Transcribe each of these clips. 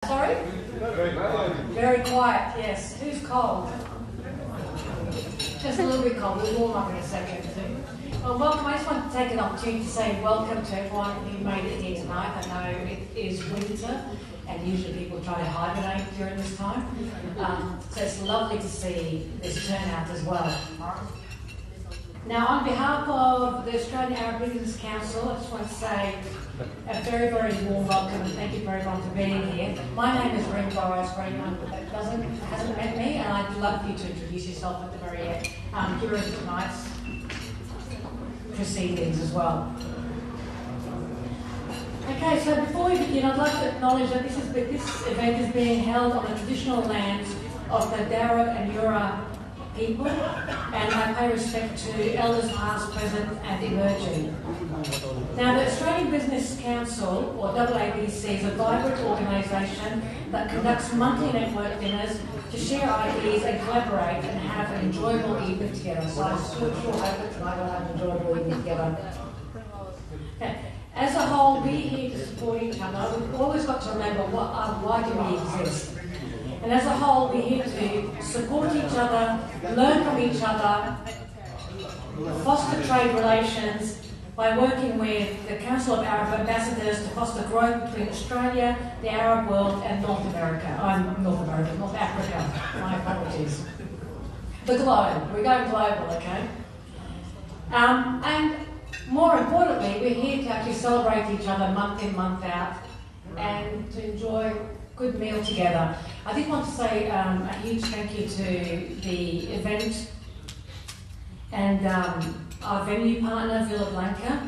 Sorry? Very quiet, yes. Who's cold? Just a little bit cold. We'll warm up in a second too. Well, welcome. I just want to take an opportunity to say welcome to everyone who made it here tonight. I know it is winter and usually people try to hibernate during this time. So it's lovely to see this turnout as well. Now, on behalf of the Australian Arab Business Council, I just want to say a very, very warm welcome and thank you for everyone for being here. My name is Ring Burrows, for anyone that hasn't met me, and I'd love for you to introduce yourself at the very end during tonight's proceedings as well. Okay, so before we begin, I'd like to acknowledge that this event is being held on the traditional lands of the Darug and Yura people, and I pay respect to elders past, present and emerging. Now, the Australian Business Council, or AABC, is a vibrant organisation that conducts monthly network dinners to share ideas and collaborate and have an enjoyable evening together. So I sure hope that tonight we'll have an enjoyable evening together. Okay. As a whole, we're here to support each other. We've always got to remember why do we exist. And as a whole, we're here to support each other, learn from each other, foster trade relations by working with the Council of Arab Ambassadors to foster growth between Australia, the Arab world and North Africa, my apologies. The globe, we're going global, okay? And more importantly, we're here to actually celebrate each other month in, month out and to enjoy good meal together. I did want to say a huge thank you to the event and our venue partner, Villa Blanca,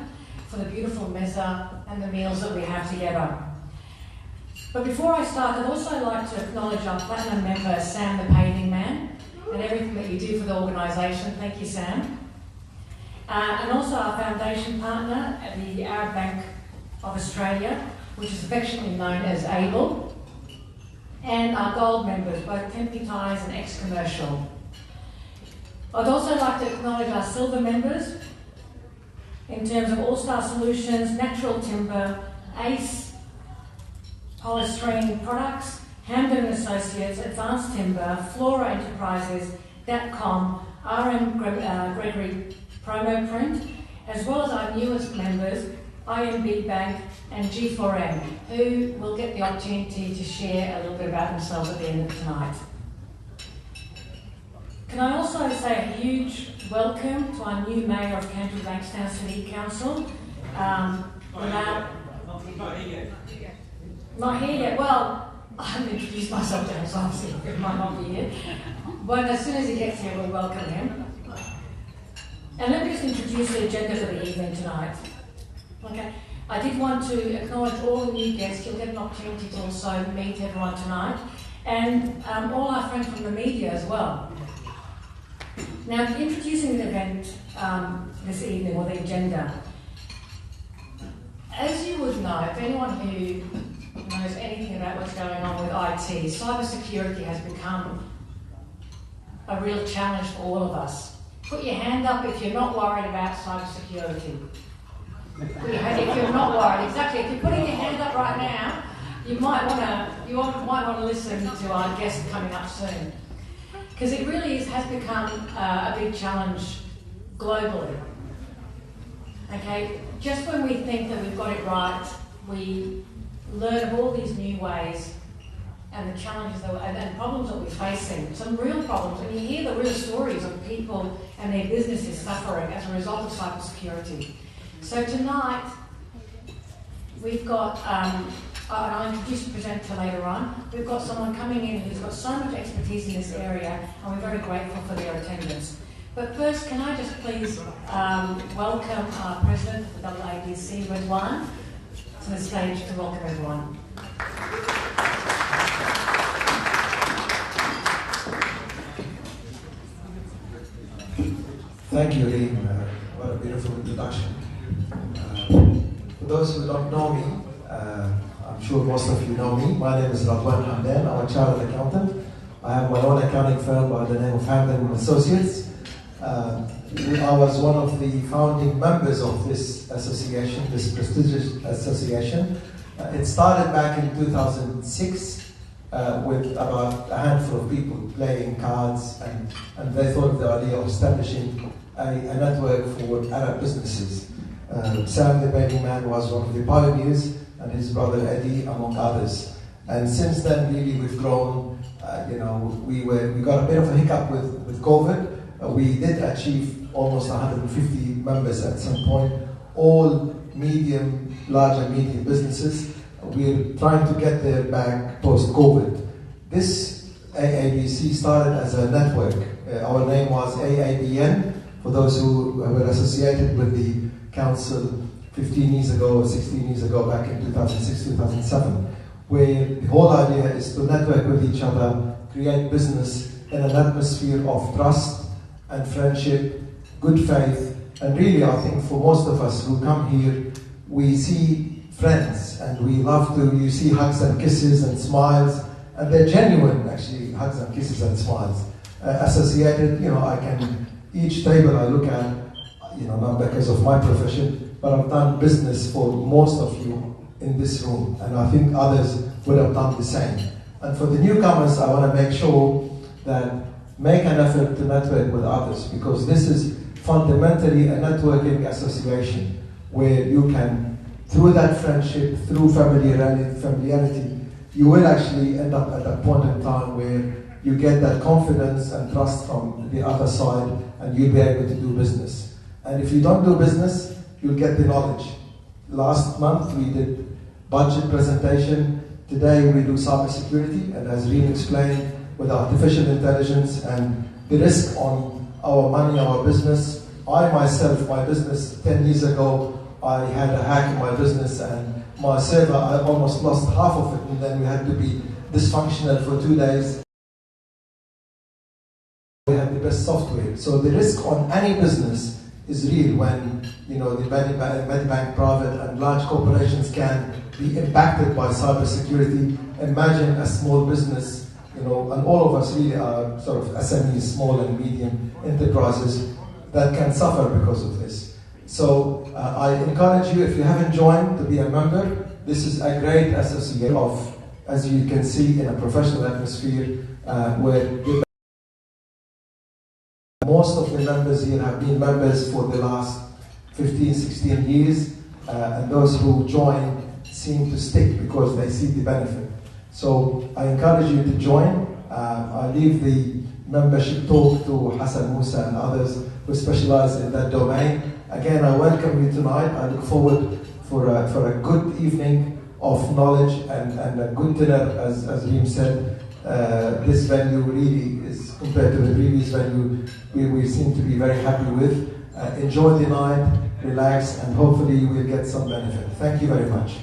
for the beautiful mesa and the meals that we have together. But before I start, I'd also like to acknowledge our platinum member, Sam the Paving Man, and everything that you do for the organisation. Thank you, Sam. And also our foundation partner, the Arab Bank of Australia, which is affectionately known as ABLE. And our gold members, both Tempy-Ties and ex-commercial. I'd also like to acknowledge our silver members in terms of All Star Solutions, Natural Timber, ACE, Polystyrene Products, Hamden Associates, Advanced Timber, Flora Enterprises, Datcom, RM Gregory Promo Print, as well as our newest members, IMB Bank and G4M, who will get the opportunity to share a little bit about themselves at the end of tonight. Can I also say a huge welcome to our new Mayor of Canterbury Bankstown City Council. Not here yet. Well, I haven't introduced myself to him, so obviously it might not be here. But as soon as he gets here, we'll welcome him. And let me just introduce the agenda for the evening tonight. Okay. I did want to acknowledge all the new guests. You'll get an opportunity to also meet everyone tonight, and all our friends from the media as well. Now, introducing the event this evening, or the agenda. As you would know, if anyone who knows anything about what's going on with IT, cybersecurity has become a real challenge for all of us. Put your hand up if you're not worried about cybersecurity. If you're not worried, exactly. If you're putting your hand up right now, you might want to listen to our guest coming up soon, because it really has become a big challenge globally. Okay, just when we think that we've got it right, we learn of all these new ways and the challenges and problems that we're facing. Some real problems, and you hear the real stories of people and their businesses suffering as a result of cybersecurity. So tonight, we've got, and I'll introduce the presenter later on, we've got someone coming in who's got so much expertise in this area, and we're very grateful for their attendance. But first, can I just please welcome our President of the AABC, Redwan, to the stage to welcome everyone. Thank you, Lee. What a beautiful introduction. For those who don't know me, I'm sure most of you know me. My name is Redwan Hamdan. I'm a chartered accountant. I have my own accounting firm by the name of Hamdan Associates. I was one of the founding members of this association, this prestigious association. It started back in 2006 with about a handful of people playing cards, and they thought of the idea of establishing a network for Arab businesses. Sam, the baby man, was one of the pioneers, and his brother Eddie, among others. And since then, really, we've grown. We got a bit of a hiccup with COVID. We did achieve almost 150 members at some point, all medium, large and medium businesses. We're trying to get there back post-COVID. This AABC started as a network. Our name was AABN, for those who were associated with the council 15 years ago or 16 years ago, back in 2006, 2007, where the whole idea is to network with each other, create business in an atmosphere of trust and friendship, good faith, and really, I think for most of us who come here, we see friends, and we love to, you see hugs and kisses and smiles, and they're genuine, actually, hugs and kisses and smiles. Associated, each table I look at, not because of my profession, but I've done business for most of you in this room, and I think others would have done the same. And for the newcomers, I want to make sure that make an effort to network with others, because this is fundamentally a networking association where you can, through that friendship, through familiarity, you will actually end up at a point in time where you get that confidence and trust from the other side, and you'll be able to do business. And if you don't do business, you'll get the knowledge. Last month we did budget presentation. Today we do cybersecurity, and as Reem explained, with artificial intelligence and the risk on our money, our business. I myself, my business 10 years ago, I had a hack in my business, and my server, I almost lost half of it, and then we had to be dysfunctional for 2 days. We have the best software. So the risk on any business is real when the Medibank private and large corporations can be impacted by cybersecurity. Imagine a small business, and all of us really are sort of SMEs, small and medium enterprises, that can suffer because of this. So I encourage you, if you haven't joined, to be a member. This is a great association of, as you can see, in a professional atmosphere where most of the members here have been members for the last 15, 16 years, and those who join seem to stick because they see the benefit. So I encourage you to join. I leave the membership talk to Hassan Musa and others who specialize in that domain. Again, I welcome you tonight. I look forward for a good evening of knowledge and a good dinner, as Reem said. This venue really is, compared to the previous venue, we seem to be very happy with. Enjoy the night, relax, and hopefully you will get some benefit. Thank you very much.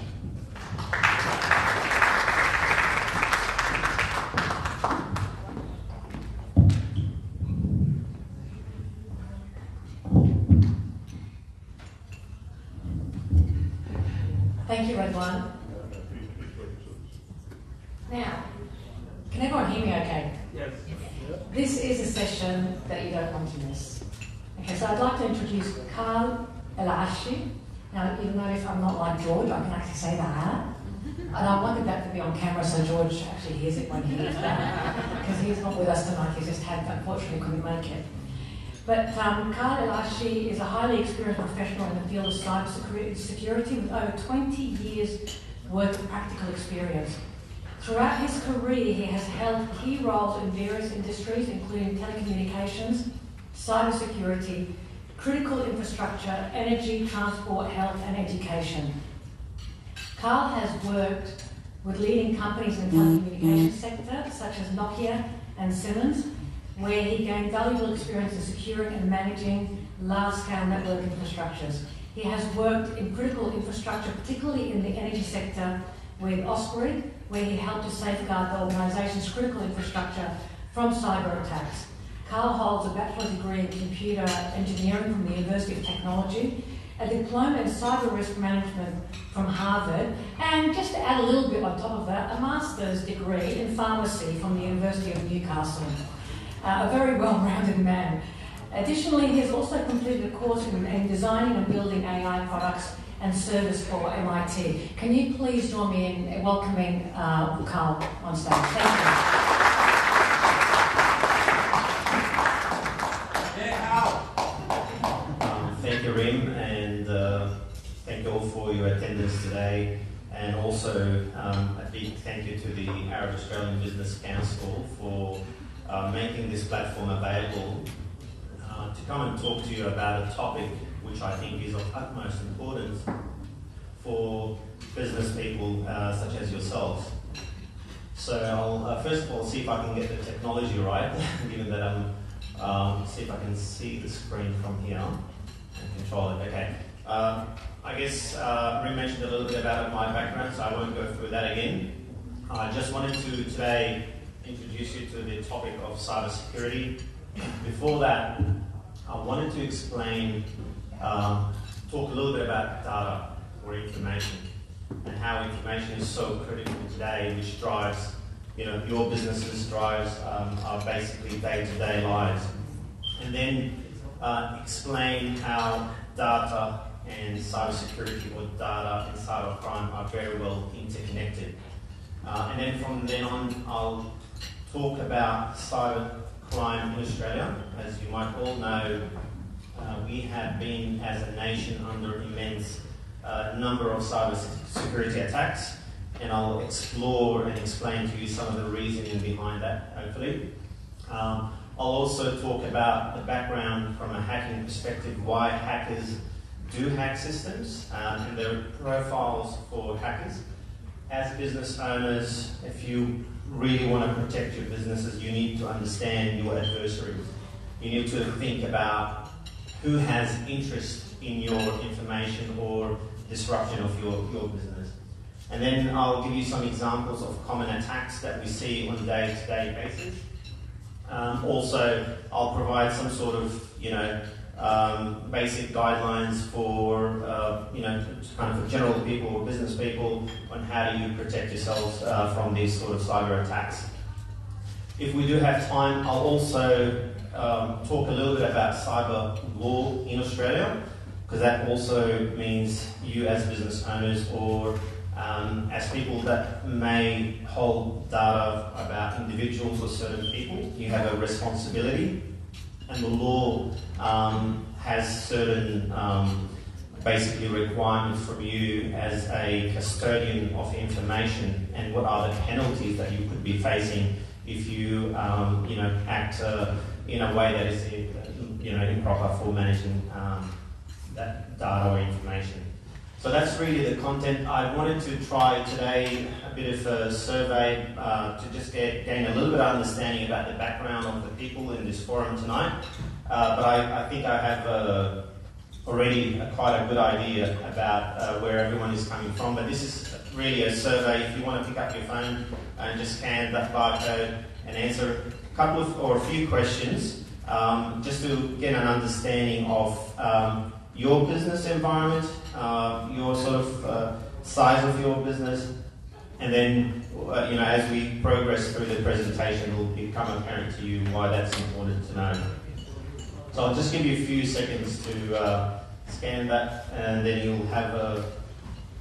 Thank you, Redwan. Now, can everyone hear me okay? Yes. This is a session that you don't want to miss. Okay, so I'd like to introduce Karl El-Ashi. Now, you'll notice I'm not like George, I can actually say that. And I wanted that to be on camera so George actually hears it when he hears that. Because he's not with us tonight, he's just unfortunately couldn't make it. But Karl El-Ashi is a highly experienced professional in the field of cybersecurity with over 20 years worth of practical experience. Throughout his career, he has held key roles in various industries, including telecommunications, cybersecurity, critical infrastructure, energy, transport, health, and education. Karl has worked with leading companies in the telecommunications sector, such as Nokia and Siemens, where he gained valuable experience in securing and managing large-scale network infrastructures. He has worked in critical infrastructure, particularly in the energy sector, with Osprey, where he helped to safeguard the organisation's critical infrastructure from cyber attacks. Karl holds a bachelor's degree in computer engineering from the University of Technology, a diploma in cyber risk management from Harvard, and just to add a little bit on top of that, a master's degree in pharmacy from the University of Newcastle. A very well-rounded man. Additionally, he has also completed a course in designing and building AI products and service for MIT. Can you please join me in welcoming Carl on stage? Thank you. Thank you, Rim, and thank you all for your attendance today. And also a big thank you to the Arab Australian Business Council for making this platform available to come and talk to you about a topic which I think is of utmost importance for business people such as yourselves. So I'll first of all see if I can get the technology right, given that I'm, see if I can see the screen from here and control it. Okay. I guess Rim mentioned a little bit about my background, so I won't go through that again. I just wanted to today introduce you to the topic of cybersecurity. Before that, I wanted to explain, talk a little bit about data or information and how information is so critical today, which drives, your businesses, drives our basically day-to-day lives. And then explain how data and cybersecurity or data and cybercrime are very well interconnected. And then from then on, I'll talk about cybercrime in Australia. As you might all know, we have been, as a nation, under immense number of cybersecurity attacks, and I'll explore and explain to you some of the reasoning behind that, hopefully. I'll also talk about the background from a hacking perspective, why hackers do hack systems, and their profiles for hackers. As business owners, if you really want to protect your businesses, you need to understand your adversaries. You need to think about who has interest in your information or disruption of your business. And then I'll give you some examples of common attacks that we see on a day-to-day basis. Also, I'll provide some sort of, basic guidelines for, kind of for general people or business people on how do you protect yourselves from these sort of cyber attacks. If we do have time, I'll also talk a little bit about cyber law in Australia, because that also means you as business owners or as people that may hold data about individuals or certain people, you have a responsibility. And the law has certain basically requirements from you as a custodian of information, and what are the penalties that you could be facing if you act in a way that is improper for managing that data or information. So that's really the content. I wanted to try today a bit of a survey to just gain a little bit of understanding about the background of the people in this forum tonight. But I think I have already quite a good idea about where everyone is coming from. But this is really a survey. If you want to pick up your phone and just scan that barcode and answer a couple of or a few questions, just to get an understanding of your business environment, your sort of size of your business, and then as we progress through the presentation, it will become apparent to you why that's important to know. So I'll just give you a few seconds to scan that, and then you'll have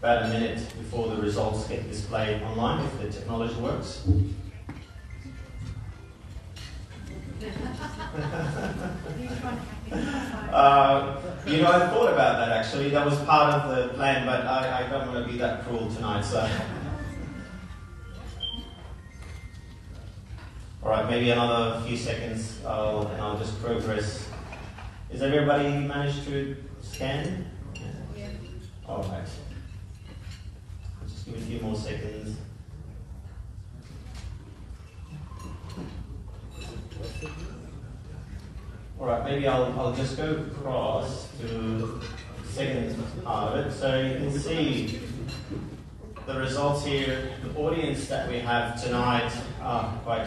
about a minute before the results get displayed online, if the technology works. I thought about that actually. That was part of the plan, but I don't want to be that cruel tonight, so. Alright, maybe another few seconds and I'll just progress. Is everybody managed to scan? Yeah. Alright. Just give it a few more seconds. Alright, maybe I'll just go across to the second part of it. So you can see the results here. The audience that we have tonight are quite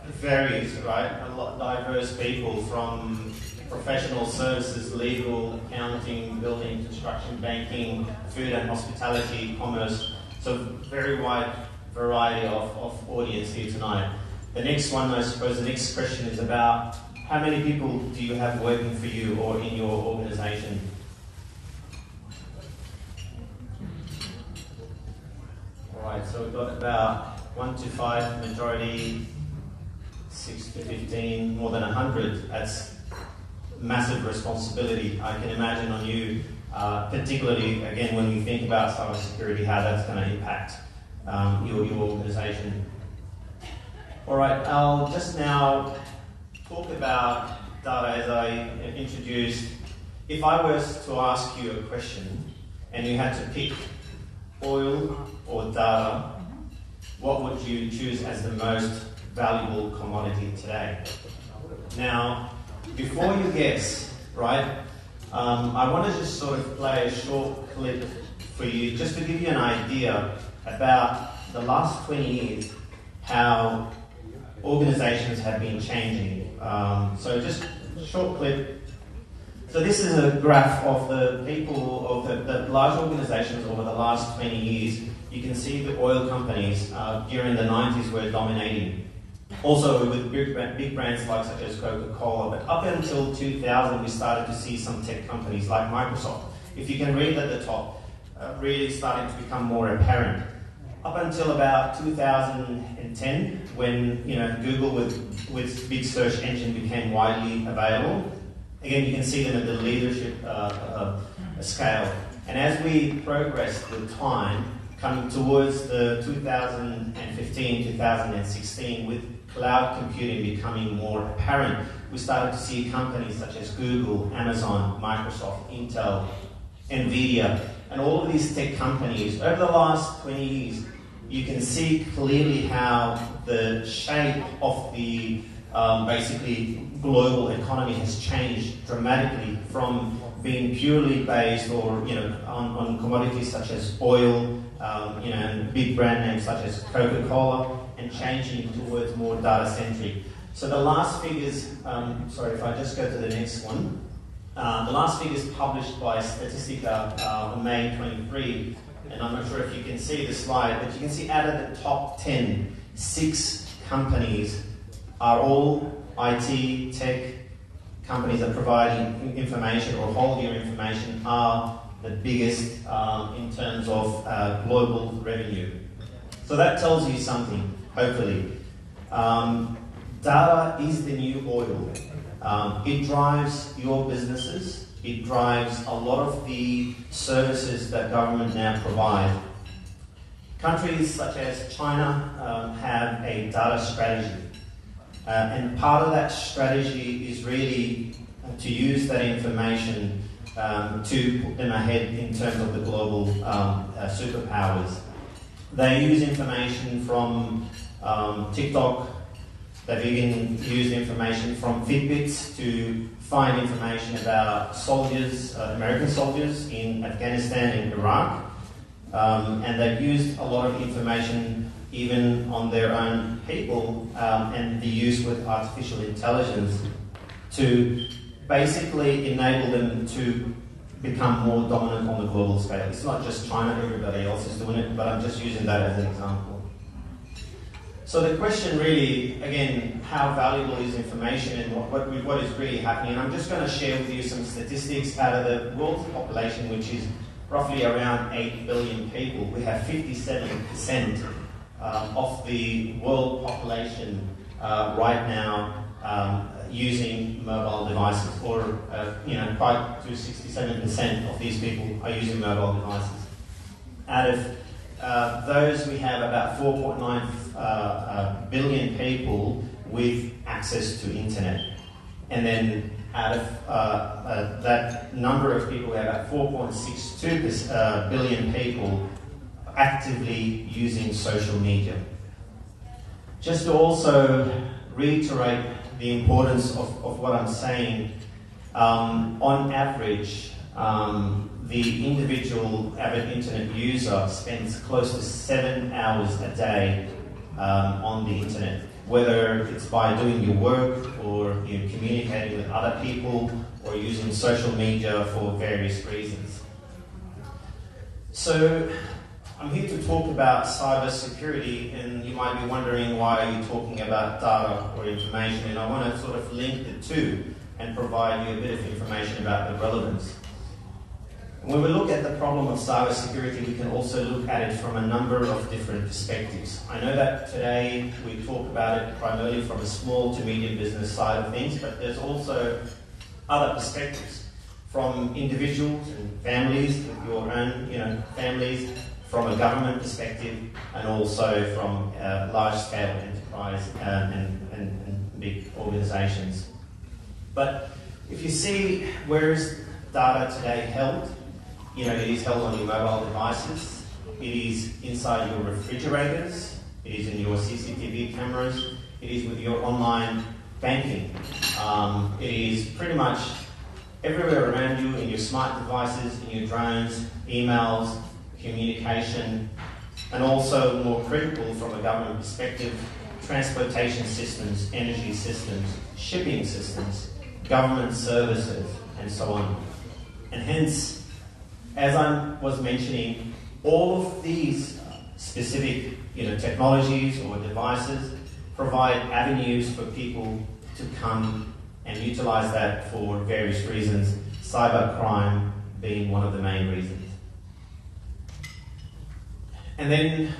varies, right? A lot diverse people from professional services, legal, accounting, building, construction, banking, food and hospitality, commerce. So very wide variety of audience here tonight. The next one, I suppose, the next question is about how many people do you have working for you or in your organisation? right. So we've got about 1 to 5 majority, 6 to 15, more than 100. That's massive responsibility. I can imagine on you, particularly again when you think about cybersecurity, how that's going to impact your organisation. All right, I'll just now talk about data as I introduced. If I was to ask you a question and you had to pick oil or data, what would you choose as the most valuable commodity today? Now, before you guess, right, I want to just sort of play a short clip for you just to give you an idea about the last 20 years, how organizations have been changing. So just a short clip. So this is a graph of the people of the large organizations over the last 20 years. You can see the oil companies during the 90s were dominating. Also with big brands like such as Coca-Cola. But up until 2000, we started to see some tech companies like Microsoft. If you can read at the top, really starting to become more apparent. Up until about 2010, when Google with big search engine became widely available. Again, you can see them at the leadership scale. And as we progressed with time, coming towards the 2015, 2016, with cloud computing becoming more apparent, we started to see companies such as Google, Amazon, Microsoft, Intel, Nvidia, and all of these tech companies. Over the last 20 years, you can see clearly how the shape of the basically global economy has changed dramatically from being purely based or on commodities such as oil, and big brand names such as Coca-Cola, and changing towards more data-centric. So the last figures, sorry if I just go to the next one, the last figures published by Statistica on May 23, and I'm not sure if you can see the slide, but you can see out of the top 10, 6 companies are all IT, tech companies that provide information or hold your information are the biggest in terms of global revenue. So that tells you something, hopefully. Data is the new oil. It drives your businesses. It drives a lot of the services that government now provide. Countries such as China have a data strategy. And part of that strategy is really to use that information to put them ahead in terms of the global superpowers. They use information from TikTok. They've even used information from Fitbits to find information about soldiers, American soldiers in Afghanistan and Iraq. And they've used a lot of information even on their own people and the use with artificial intelligence to basically enable them to become more dominant on the global scale. It's not just China, everybody else is doing it, but I'm just using that as an example. So the question really, again, how valuable is information and what is really happening? And I'm just going to share with you some statistics out of the world's population, which is roughly around 8 billion people. We have 57% of the world population right now using mobile devices, or quite to 67% of these people are using mobile devices. Out of those, we have about 4.9 billion people with access to internet, and then out of that number of people, we have about 4.62 billion people actively using social media. Just to also reiterate the importance of what I'm saying, on average, the individual avid internet user spends close to 7 hours a day on the internet, whether it's by doing your work or you're communicating with other people or using social media for various reasons. So I'm here to talk about cybersecurity, and you might be wondering why are you talking about data or information, and I want to sort of link the two and provide you a bit of information about the relevance. When we look at the problem of cybersecurity, we can also look at it from a number of different perspectives. I know that today we talk about it primarily from a small to medium business side of things, but there's also other perspectives from individuals and families, with your own families, from a government perspective, and also from large-scale enterprise and big organisations. But if you see where is data today held, it is held on your mobile devices, it is inside your refrigerators, it is in your CCTV cameras, it is with your online banking. It is pretty much everywhere around you, in your smart devices, in your drones, emails, communication, and also more critical from a government perspective, transportation systems, energy systems, shipping systems, government services, and so on. And hence, as I was mentioning, all of these specific technologies or devices provide avenues for people to come and utilize that for various reasons, cybercrime being one of the main reasons. And then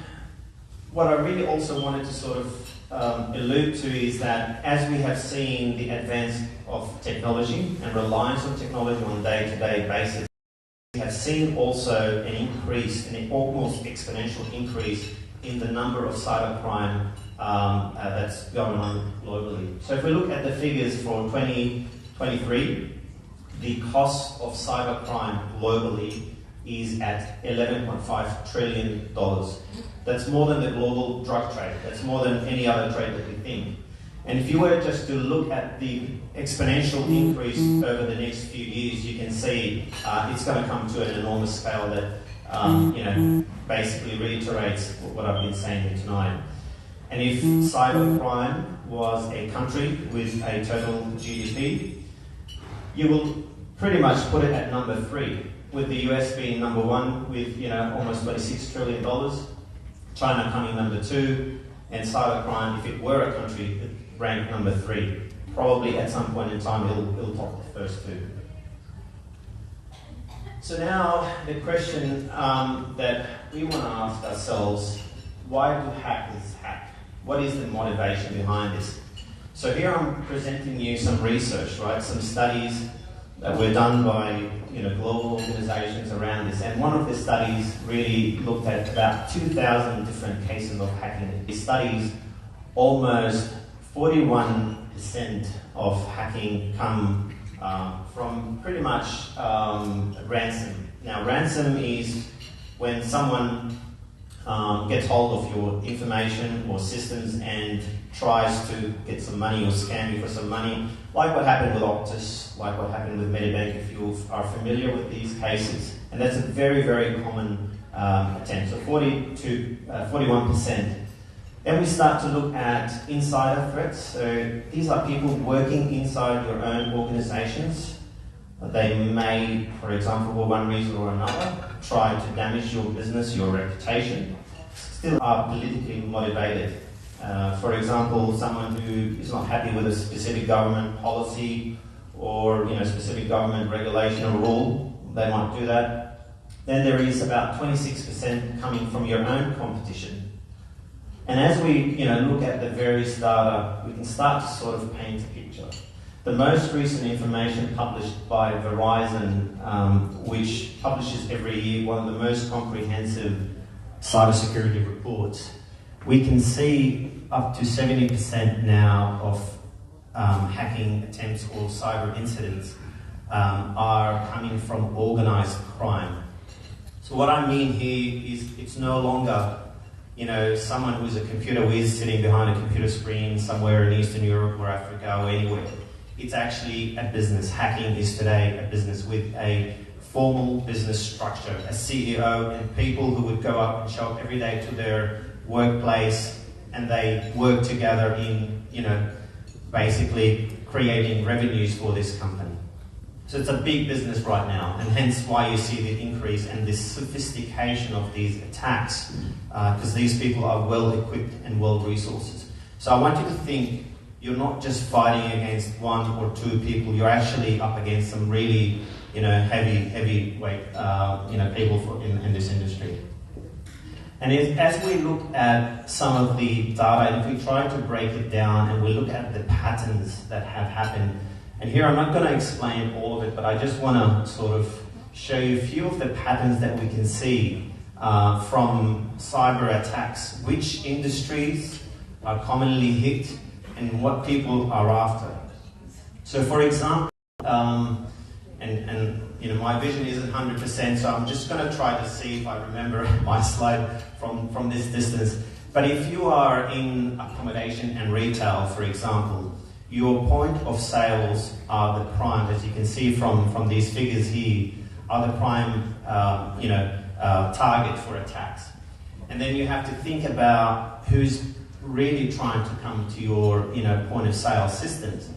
what I really also wanted to sort of allude to is that as we have seen the advance of technology and reliance on technology on a day-to-day basis, we have seen also an increase, an almost exponential increase in the number of cybercrime that's going on globally. So if we look at the figures for 2023, the cost of cybercrime globally is at $11.5 trillion. That's more than the global drug trade. That's more than any other trade that we think. And if you were just to look at the exponential increase over the next few years, you can see it's going to come to an enormous scale that basically reiterates what I've been saying here tonight. And if cybercrime was a country with a total GDP, you will pretty much put it at number 3, with the US being number 1 with almost $26 trillion, China coming number 2, and cybercrime, if it were a country, ranked number 3. Probably at some point in time it'll top the first 2. So now the question that we want to ask ourselves, why do hackers hack? What is the motivation behind this? So here I'm presenting you some research, right? Some studies that were done by global organizations around this. And one of the studies really looked at about 2,000 different cases of hacking. These studies, almost 41% of hacking come from pretty much ransom. Now, ransom is when someone gets hold of your information or systems and tries to get some money or scam you for some money, like what happened with Optus, like what happened with Medibank, if you are familiar with these cases. And that's a very, very common attempt. So 40 to 41%. Then we start to look at insider threats. So these are people working inside your own organizations. They may, for example, for one reason or another, try to damage your business, your reputation, still are politically motivated. For example, someone who is not happy with a specific government policy or specific government regulation or rule, they might do that. Then there is about 26% coming from your own competition. And as we look at the various data, we can start to sort of paint a picture. The most recent information published by Verizon, which publishes every year one of the most comprehensive cybersecurity reports, we can see up to 70% now of hacking attempts or cyber incidents are coming from organized crime. So what I mean here is it's no longer someone who's a computer whiz sitting behind a computer screen somewhere in Eastern Europe or Africa or anywhere. It's actually a business. Hacking is today a business with a formal business structure, a CEO and people who would go up and show up every day to their workplace, and they work together in, basically creating revenues for this company. So it's a big business right now, and hence why you see the increase and this sophistication of these attacks, because these people are well equipped and well resourced. So I want you to think, you're not just fighting against one or two people, you're actually up against some really, heavyweight, people in this industry. And as we look at some of the data, and if we try to break it down and we look at the patterns that have happened, and here I'm not going to explain all of it, but I just want to sort of show you a few of the patterns that we can see from cyber attacks, which industries are commonly hit and what people are after. So for example, my vision isn't 100%, so I'm just going to try to see if I remember my slide from this distance. But if you are in accommodation and retail, for example, your point of sales are the prime, as you can see from these figures here, are the prime target for attacks. And then you have to think about who's really trying to come to your point of sale systems.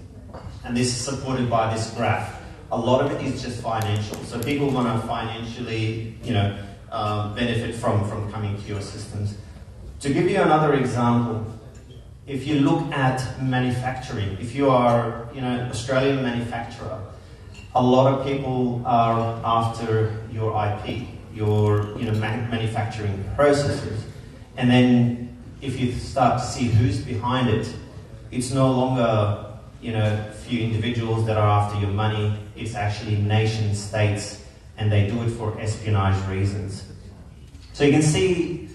And this is supported by this graph. A lot of it is just financial. So people want to financially benefit from coming to your systems. To give you another example, if you look at manufacturing, if you are Australian manufacturer, a lot of people are after your IP, your manufacturing processes. And then if you start to see who's behind it, it's no longer few individuals that are after your money. It's actually nation states, and they do it for espionage reasons. So you can see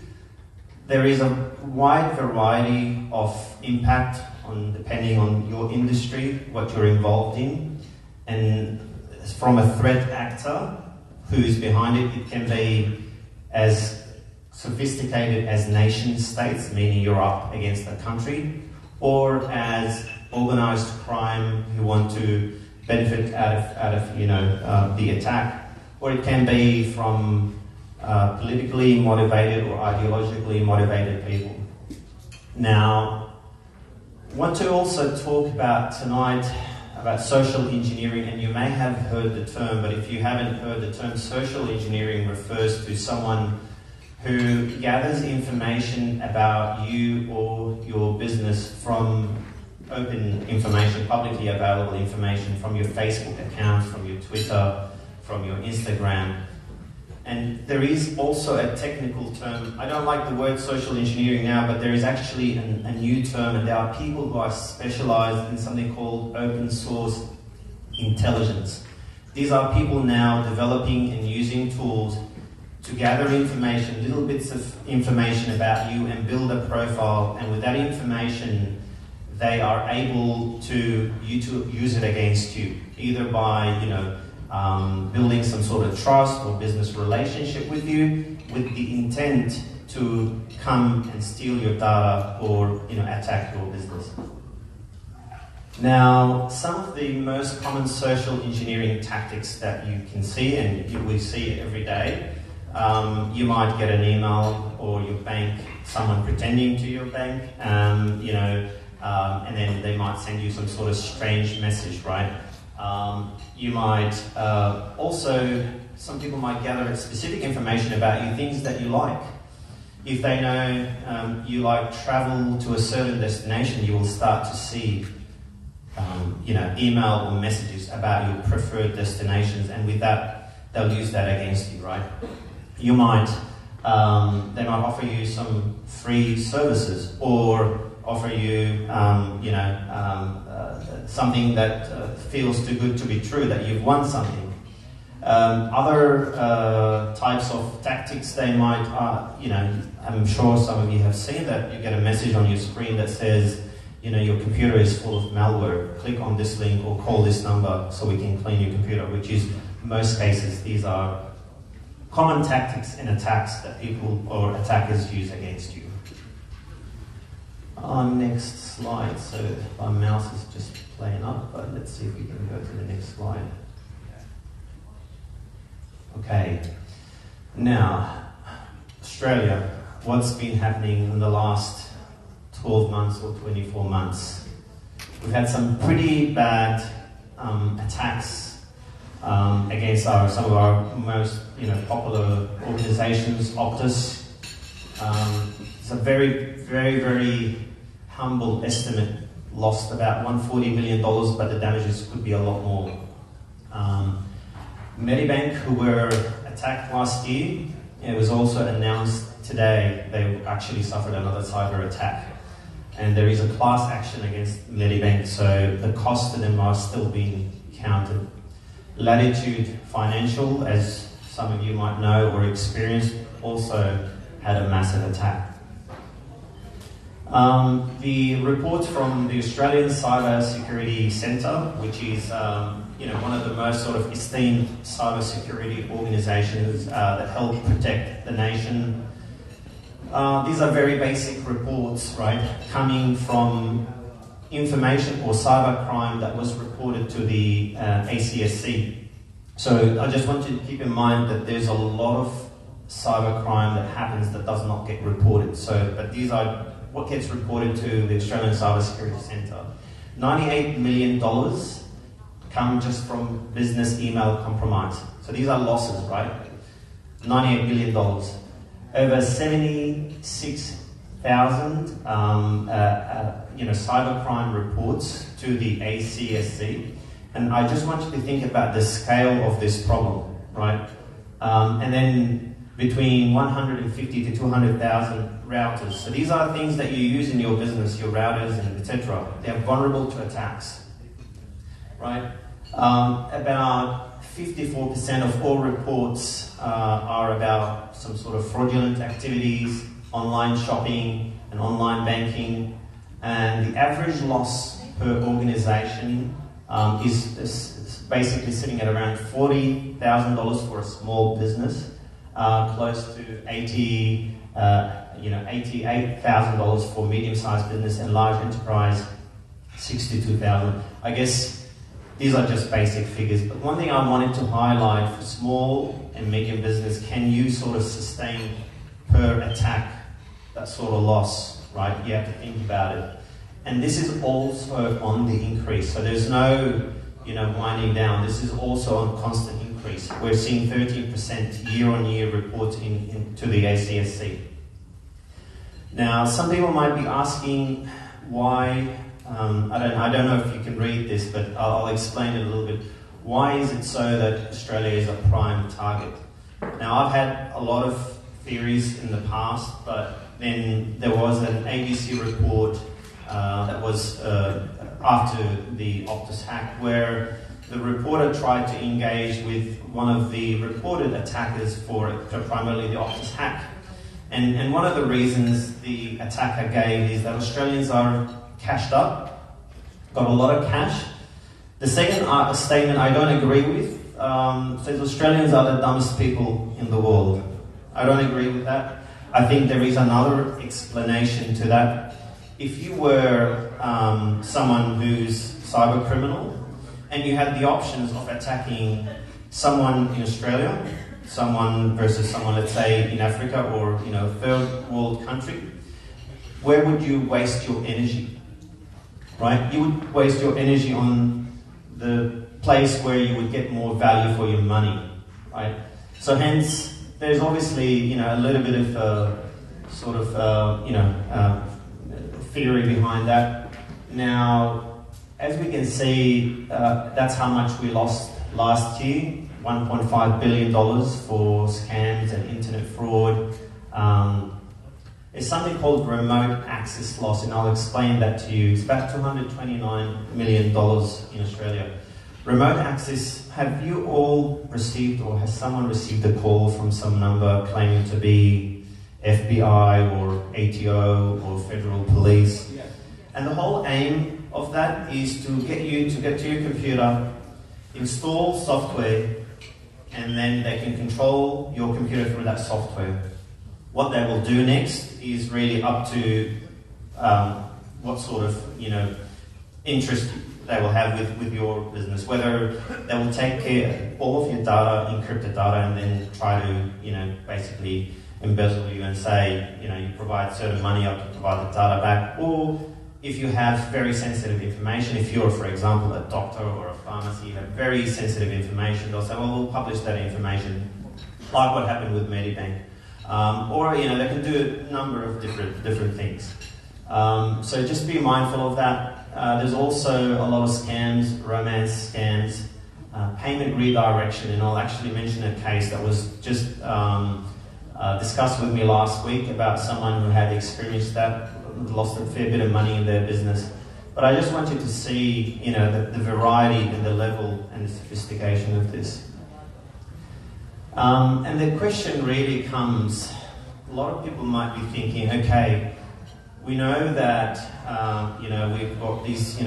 there is a wide variety of impact depending on your industry, what you're involved in, and from a threat actor who's behind it, it can be as sophisticated as nation states, meaning you're up against a country, or as organized crime who want to benefit out of the attack, or it can be from politically motivated or ideologically motivated people. Now, I want to also talk about tonight about social engineering, and you may have heard the term, but if you haven't heard the term, social engineering refers to someone who gathers information about you or your business from open information, publicly available information, from your Facebook accounts, from your Twitter, from your Instagram. And there is also a technical term. I don't like the word social engineering now, but there is actually a new term, and there are people who are specialized in something called open source intelligence. These are people now developing and using tools to gather information, little bits of information about you, and build a profile, and with that information they are able to use it against you, either by building some sort of trust or business relationship with you, with the intent to come and steal your data or attack your business. Now, some of the most common social engineering tactics that you can see, and we see it every day, you might get an email or your bank, someone pretending to your bank, and then they might send you some sort of strange message, right? You might also, some people might gather specific information about you, things that you like. If they know you like travel to a certain destination, you will start to see email or messages about your preferred destinations, and with that, they'll use that against you, right? You might, they might offer you some free services, or offer you, something that feels too good to be true, that you've won something. Other types of tactics, they might, I'm sure some of you have seen that. You get a message on your screen that says, your computer is full of malware. Click on this link or call this number so we can clean your computer, which is, in most cases, these are common tactics and attacks that people or attackers use against you. Next slide. So my mouse is just playing up, but let's see if we can go to the next slide. Okay. Now, Australia, what's been happening in the last 12 months or 24 months? We've had some pretty bad attacks against some of our most popular organizations. Optus. It's a very, very, very humble estimate. lost about $140 million, but the damages could be a lot more. Medibank, who were attacked last year, it was also announced today they actually suffered another cyber attack. And there is a class action against Medibank, so the costs to them are still being counted. Latitude Financial, as some of you might know or experience, also had a massive attack. The report from the Australian Cyber Security Centre, which is one of the most sort of esteemed cyber security organisations that help protect the nation. These are very basic reports, right, coming from information or cybercrime that was reported to the ACSC. So I just want you to keep in mind that there's a lot of cybercrime that happens that does not get reported. But these are what gets reported to the Australian Cyber Security Centre. $98 million come just from business email compromise. So these are losses, right? $98 million. Over 76,000 cybercrime reports to the ACSC. And I just want you to think about the scale of this problem, right? And then between 150 to 200,000 routers. So these are things that you use in your business, your routers and etc. They are vulnerable to attacks, right? About 54% of all reports are about some sort of fraudulent activities, online shopping and online banking. And the average loss per organization is basically sitting at around $40,000 for a small business, close to $88,000 for medium-sized business, and large enterprise, $62,000. I guess these are just basic figures, but one thing I wanted to highlight for small and medium business, can you sort of sustain per attack that sort of loss, right? You have to think about it. And this is also on the increase, so there's no winding down. This is also on constant increase. We're seeing 13% year-on-year reports to the ACSC. Now, some people might be asking why, I don't know if you can read this, but I'll explain it a little bit. Why is it so that Australia is a prime target? Now, I've had a lot of theories in the past, but then there was an ABC report that was after the Optus hack, where the reporter tried to engage with one of the reported attackers for primarily the Optus hack. And one of the reasons the attacker gave is that Australians are cashed up, got a lot of cash. The second statement I don't agree with, says Australians are the dumbest people in the world. I don't agree with that. I think there is another explanation to that. If you were someone who's cyber criminal and you had the options of attacking someone in Australia, someone versus someone, let's say, in Africa or a third world country, where would you waste your energy? Right? You would waste your energy on the place where you would get more value for your money, right? So hence, there's obviously a little bit of theory behind that. Now, as we can see, that's how much we lost last year. $1.5 billion for scams and internet fraud. There's something called remote access loss, and I'll explain that to you. It's about $229 million in Australia. Remote access, have you all received, or has someone received a call from some number claiming to be FBI or ATO or federal police? Yeah. And the whole aim of that is to get you to get to your computer, install software, and then they can control your computer through that software. What they will do next is really up to what sort of interest they will have with your business. Whether they will take care of all of your data, encrypted data, and then try to basically embezzle you and say you provide certain money up to provide the data back, or if you have very sensitive information, if you're, for example, a doctor or a pharmacy, you have very sensitive information, they'll say, well, we'll publish that information, like what happened with Medibank. Or they can do a number of different things. So just be mindful of that. there's also a lot of scams, romance scams, payment redirection, and I'll actually mention a case that was just discussed with me last week about someone who had experienced that, lost a fair bit of money in their business. But I just want you to see, the variety and the level and the sophistication of this. And the question really comes, a lot of people might be thinking, okay, we know that, we've got these,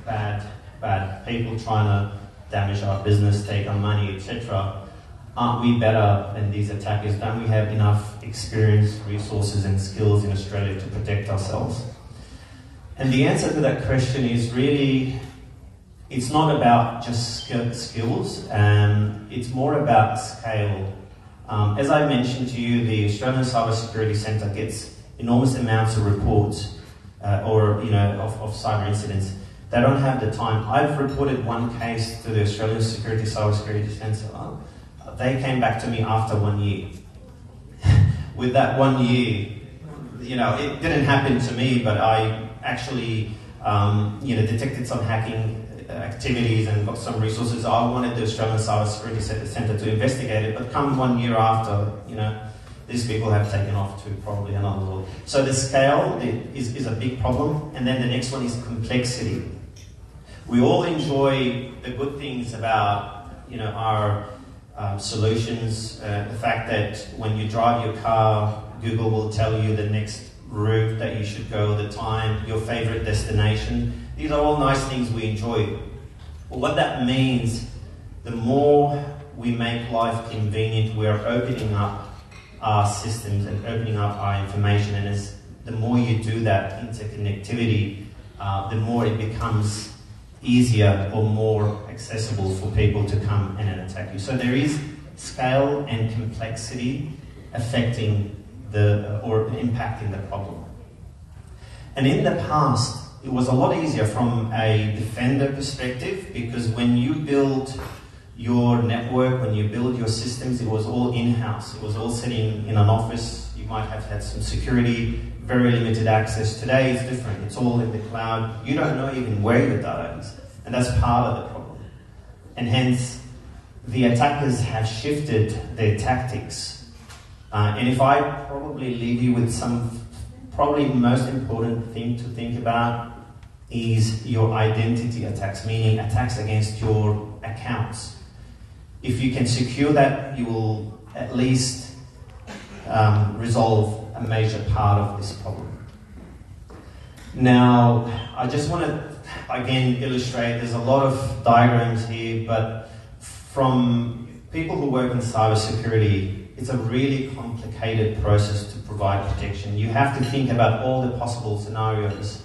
bad people trying to damage our business, take our money, etc. Aren't we better than these attackers? Don't we have enough experience, resources and skills in Australia to protect ourselves? And the answer to that question is really, it's not about just skills, it's more about scale. As I mentioned to you, the Australian Cyber Security Centre gets enormous amounts of reports of cyber incidents. They don't have the time. I've reported one case to the Australian Cyber Security Centre. They came back to me after 1 year. With that 1 year, it didn't happen to me, but I actually, detected some hacking activities and got some resources. I wanted the Australian Cyber Security Centre to investigate it, but come 1 year after, these people have taken off to probably another world. So the scale is a big problem, and then the next one is complexity. We all enjoy the good things about, our solutions, the fact that when you drive your car, Google will tell you the next route that you should go, the time, your favorite destination. These are all nice things we enjoy. But what that means, the more we make life convenient, we are opening up our systems and opening up our information, and the more you do that interconnectivity, the more it becomes easier or more accessible for people to come and attack you. So there is scale and complexity affecting or impacting the problem. And in the past, it was a lot easier from a defender perspective, because when you build your network, when you build your systems, it was all in-house. It was all sitting in an office. You might have had some security, very limited access. Today is different. It's all in the cloud. You don't know even where your data is. And that's part of the problem. And hence, the attackers have shifted their tactics. And if I probably leave you with probably the most important thing to think about is your identity attacks, meaning attacks against your accounts. If you can secure that, you will at least resolve a major part of this problem. Now, I just want to again illustrate, there's a lot of diagrams here, but from people who work in cybersecurity, it's a really complicated process to provide protection. You have to think about all the possible scenarios,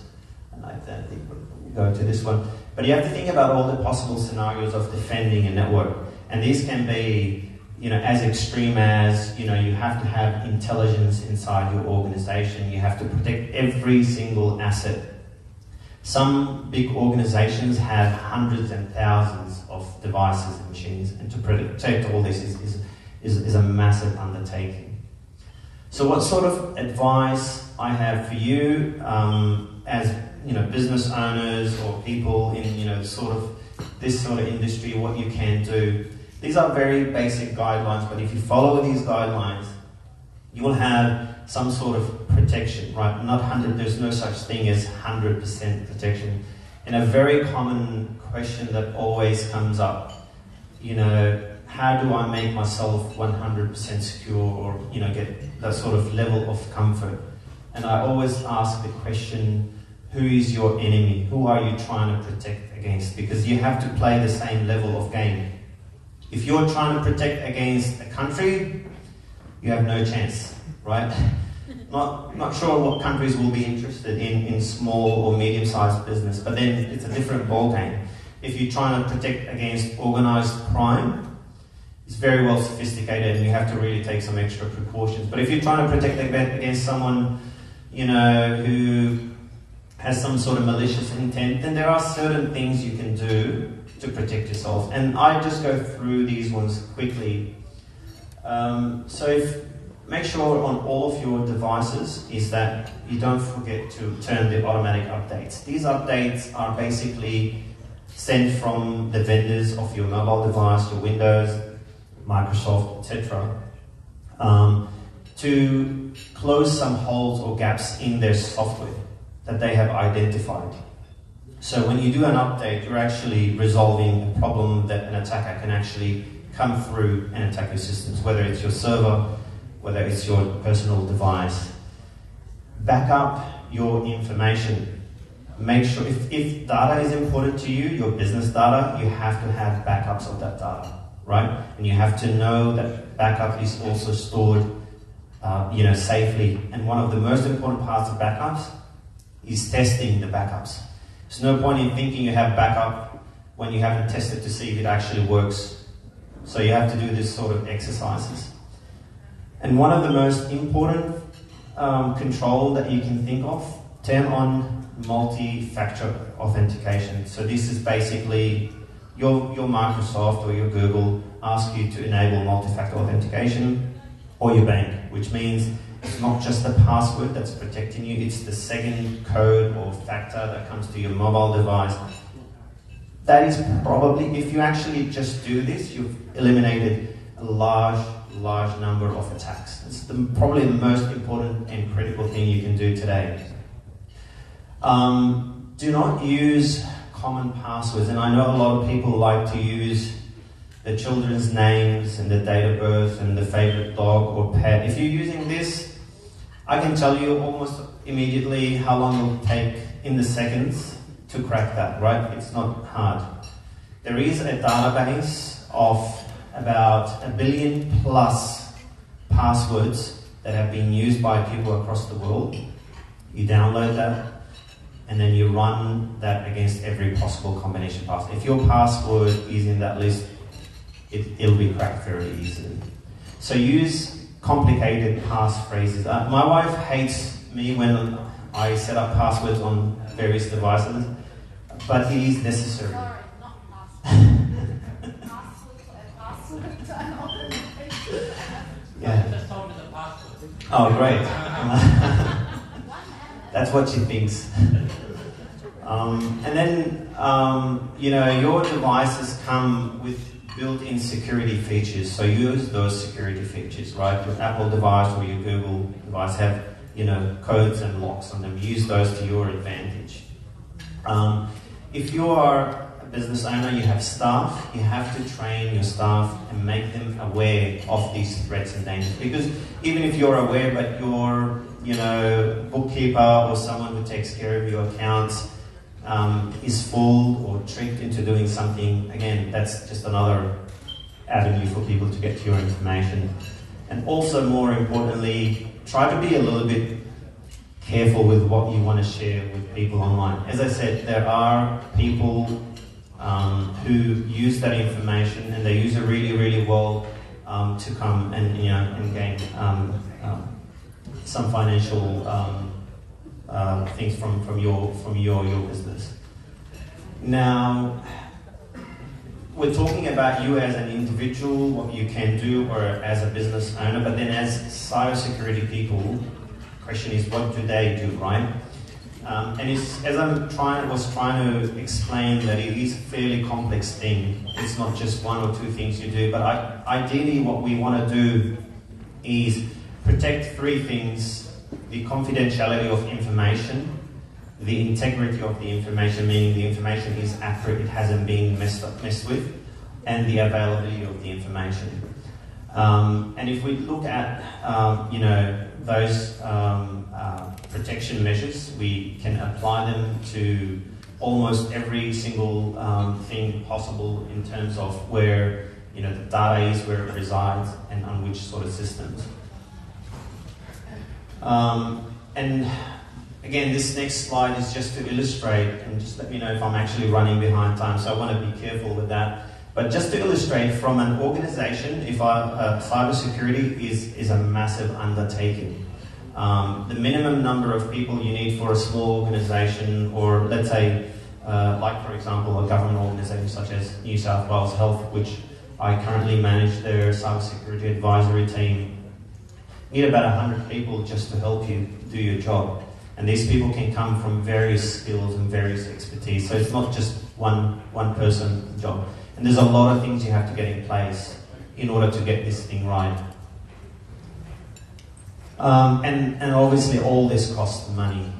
and I think we'll go to this one, but you have to think about all the possible scenarios of defending a network. And these can be, as extreme as, you have to have intelligence inside your organization. You have to protect every single asset. Some big organizations have hundreds and thousands of devices and machines, and to protect all this is a massive undertaking. So what sort of advice I have for you as business owners or people in this sort of industry, what you can do. These are very basic guidelines, but if you follow these guidelines, you will have some sort of protection, right? Not 100, there's no such thing as 100% protection. And a very common question that always comes up, how do I make myself 100% secure or, get that sort of level of comfort? And I always ask the question, who is your enemy? Who are you trying to protect against? Because you have to play the same level of game. If you're trying to protect against a country, you have no chance, right? Not sure what countries will be interested in small or medium-sized business, but then it's a different ballgame. If you're trying to protect against organised crime, it's very well sophisticated and you have to really take some extra precautions. But if you're trying to protect against someone, who has some sort of malicious intent, then there are certain things you can do to protect yourself. And I just go through these ones quickly. So if make sure on all of your devices is that you don't forget to turn the automatic updates. These updates are basically sent from the vendors of your mobile device, your Windows, Microsoft, etc., to close some holes or gaps in their software that they have identified. So when you do an update, you're actually resolving a problem that an attacker can actually come through and attack your systems, whether it's your server, whether it's your personal device. Back up your information. Make sure, if data is important to you, your business data, you have to have backups of that data, right? And you have to know that backup is also stored safely. And one of the most important parts of backups is testing the backups. There's no point in thinking you have backup when you haven't tested to see if it actually works. So you have to do this sort of exercises. And one of the most important control that you can think of, turn on multi-factor authentication. So this is basically your Microsoft or your Google ask you to enable multi-factor authentication, or your bank, which means it's not just the password that's protecting you, it's the second code or factor that comes to your mobile device. That is probably, if you actually just do this, you've eliminated a large number of attacks. It's probably the most important and critical thing you can do today. Do not use common passwords, and I know a lot of people like to use the children's names and the date of birth and the favorite dog or pet. If you're using this, I can tell you almost immediately how long it will take in the seconds to crack that, right? It's not hard. There is a database of about 1 billion plus passwords that have been used by people across the world. You download that and then you run that against every possible combination password. If your password is in that list, it'll be cracked very easily. So use complicated passphrases. My wife hates me when I set up passwords on various devices, but it is necessary. Sorry, not password. Password. Yeah. Just told me the password. Oh, great. That's what she thinks. And then, your devices come with built-in security features, so use those security features, right? Your Apple device or your Google device have, codes and locks on them. Use those to your advantage. If you are a business owner, you have staff, you have to train your staff and make them aware of these threats and dangers. Because even if you're aware, but your, bookkeeper or someone who takes care of your accounts is fooled or tricked into doing something, again, that's just another avenue for people to get to your information. And also, more importantly, try to be a little bit careful with what you want to share with people online. As I said, there are people who use that information and they use it really, really well to come and gain some financial things from your business. Now, we're talking about you as an individual, what you can do, or as a business owner, but then as cybersecurity people, the question is, what do they do, right? And as I was trying to explain, that it is a fairly complex thing. It's not just one or two things you do, but ideally what we want to do is protect three things: the confidentiality of information, the integrity of the information, meaning the information is accurate, it hasn't been messed with, and the availability of the information. And if we look at those protection measures, we can apply them to almost every single thing possible in terms of where the data is, where it resides, and on which sort of systems. And again, this next slide is just to illustrate, and just let me know if I'm actually running behind time, so I want to be careful with that. But just to illustrate, from an organization, if cybersecurity is a massive undertaking. The minimum number of people you need for a small organization, or let's say, like for example, a government organization such as New South Wales Health, which I currently manage their cybersecurity advisory team. You need about 100 people just to help you do your job. And these people can come from various skills and various expertise. So it's not just one person job. And there's a lot of things you have to get in place in order to get this thing right. And obviously all this costs money.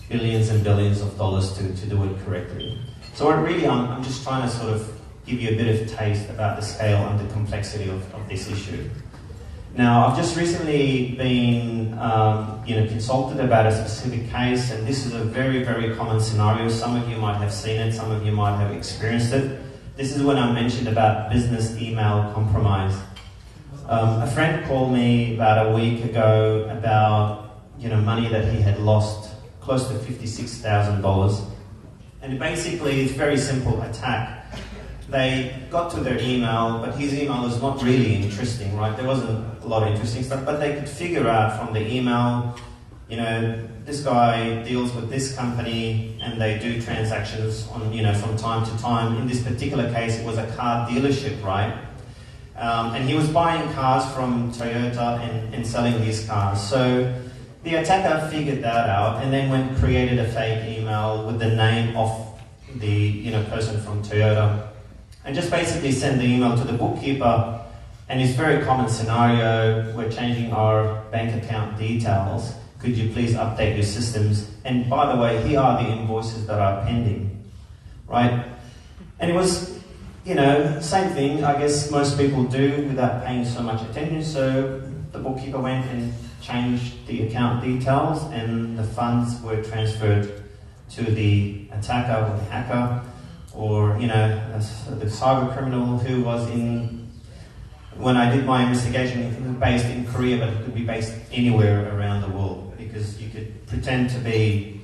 Billions and billions of dollars to do it correctly. So I'm just trying to sort of give you a bit of taste about the scale and the complexity of this issue. Now, I've just recently been consulted about a specific case, and this is a very, very common scenario. Some of you might have seen it, some of you might have experienced it. This is when I mentioned about business email compromise. A friend called me about a week ago about money that he had lost, close to $56,000. And basically, it's a very simple attack. They got to their email, but his email was not really interesting, right? There wasn't a lot of interesting stuff, but they could figure out from the email, this guy deals with this company and they do transactions on, from time to time. In this particular case, it was a car dealership, right? And he was buying cars from Toyota and selling these cars. So the attacker figured that out and then created a fake email with the name of the person from Toyota. And just basically send the email to the bookkeeper, and it's a very common scenario. We're changing our bank account details. Could you please update your systems? And by the way, here are the invoices that are pending, right? And it was, same thing, I guess most people do without paying so much attention. So the bookkeeper went and changed the account details, and the funds were transferred to the attacker or the hacker, or the cyber criminal who was when I did my investigation, it was based in Korea, but it could be based anywhere around the world, because you could pretend to be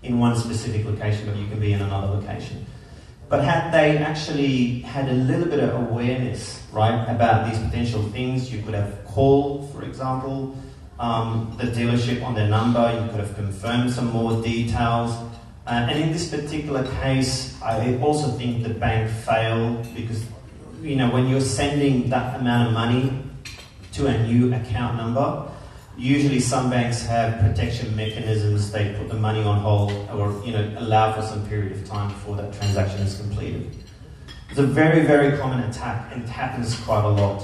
in one specific location, but you can be in another location. But had they actually had a little bit of awareness, right, about these potential things, you could have called, for example, the dealership on their number, you could have confirmed some more details. And in this particular case, I also think the bank failed because, when you're sending that amount of money to a new account number, usually some banks have protection mechanisms. They put the money on hold or, allow for some period of time before that transaction is completed. It's a very, very common attack, and it happens quite a lot.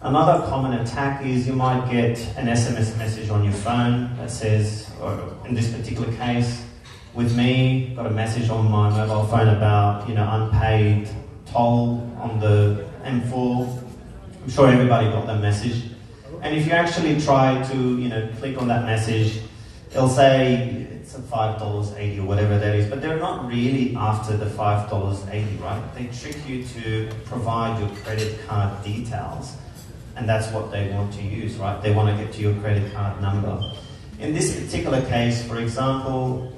Another common attack is you might get an SMS message on your phone that says, or in this particular case, with me, got a message on my mobile phone about, unpaid toll on the M4. I'm sure everybody got that message. And if you actually try to, click on that message, it'll say it's $5.80 or whatever that is, but they're not really after the $5.80, right? They trick you to provide your credit card details, and that's what they want to use, right? They want to get to your credit card number. In this particular case, for example,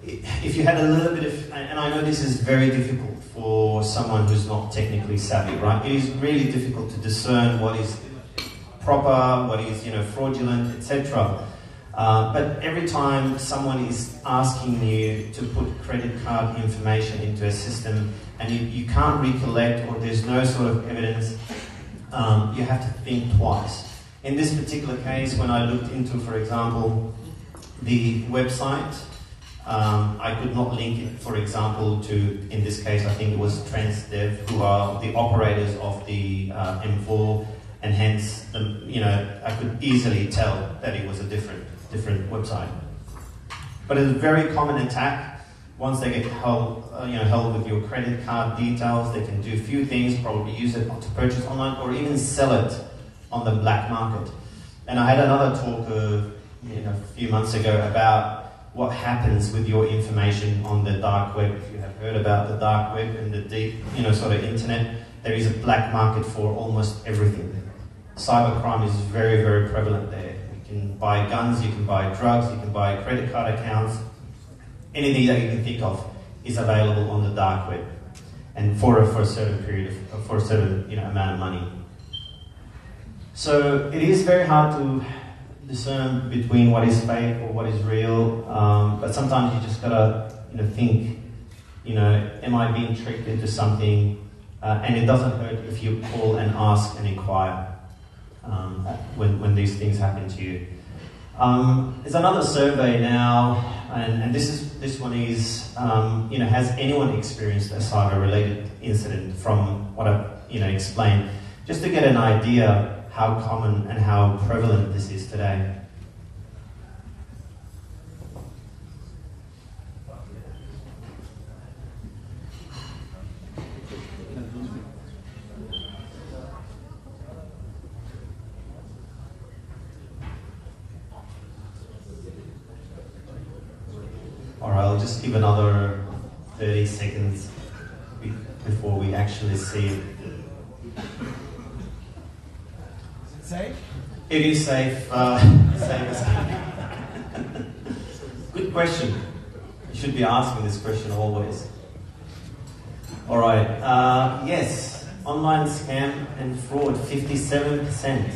if you had a little bit of, and I know this is very difficult for someone who's not technically savvy, right? It is really difficult to discern what is proper, what is fraudulent, etc. But every time someone is asking you to put credit card information into a system and you can't recollect, or there's no sort of evidence, you have to think twice. In this particular case, when I looked into, for example, the website, I could not link it, for example, to, in this case, I think it was Transdev, who are the operators of the M4, and hence, I could easily tell that it was a different website. But it's a very common attack. Once they get held with your credit card details, they can do a few things, probably use it to purchase online, or even sell it on the black market. And I had another talk a few months ago about what happens with your information on the dark web. If you have heard about the dark web and the deep, sort of internet, there is a black market for almost everything. Cybercrime is very, very prevalent there. You can buy guns, you can buy drugs, you can buy credit card accounts. Anything that you can think of is available on the dark web, and for a certain period, for a certain amount of money. So it is very hard to discern between what is fake or what is real, but sometimes you just gotta think, am I being tricked into something? And it doesn't hurt if you call and ask and inquire. when these things happen to you. There's another survey now, and this one is, has anyone experienced a cyber-related incident from what I've explained, just to get an idea how common and how prevalent this is today. Alright, I'll just give another 30 seconds before we actually see it. Is it safe? It is safe. Safe as Good question. You should be asking this question always. Alright, yes, online scam and fraud, 57%.